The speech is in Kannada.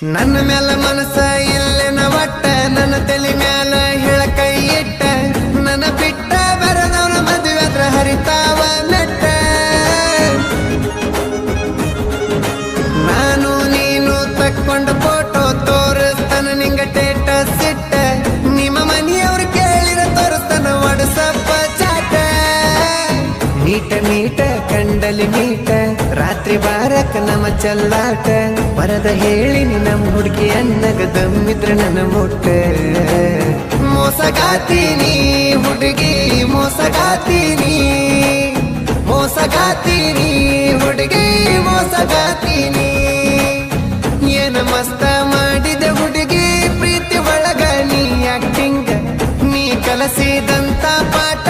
ನನ್ನ ಮ್ಯಾಲ ಮನಸ ಇಲ್ಲೆನ ಒಟ್ಟ ನನ್ನ ತಲೆ ಮ್ಯಾಲ ಕೈ ಇಟ್ಟ ನನ್ನ ಬಿಟ್ಟ ಬರದವನ ಮದುವೆ ಅದ್ರ ಹರಿತಾವ ಮೆಟ್ಟ ನಾನು ನೀನು ತಕ್ಕೊಂಡ ಫೋಟೋ ತೋರಿಸ್ತಾನ ನಿಂಗ ಸ್ಟೇಟಸ್ ಇಟ್ಟ ನಿಮ್ಮ ಮನೆಯವ್ರು ಕೇಳಿರ ತೋರಿಸ್ತಾನ ವಾಟ್ಸಪ್ಪ ಚಾಟ ನೀಟ ನೀಟ ಕಂಡಲಿ ನೀಟ ರಾತ್ರಿ ಬಾರಕ ನಮ್ಮ ಚಲ್ಲಾಟ ಬರದ ಹೇಳಿ ನಮ್ಮ ಹುಡುಗಿ ಅನ್ನಗ ದಮ್ಮಿದ್ರ ನನ್ನ ಮುಟ್ಟ ಮೋಸಗಾತೀನಿ ಹುಡುಗಿ ಮೋಸಗಾತೀನಿ ಮೋಸಗಾತೀನಿ ಹುಡುಗಿ ಮೋಸಗಾತೀನಿ ಏನ ಮಸ್ತ ಮಾಡಿದೆ ಹುಡುಗಿ ಪ್ರೀತಿ ಒಳಗ ನೀ ಆಕ್ಟಿಂಗ್ ನೀ ಕಲಸಿದಂತ ಪಾಠ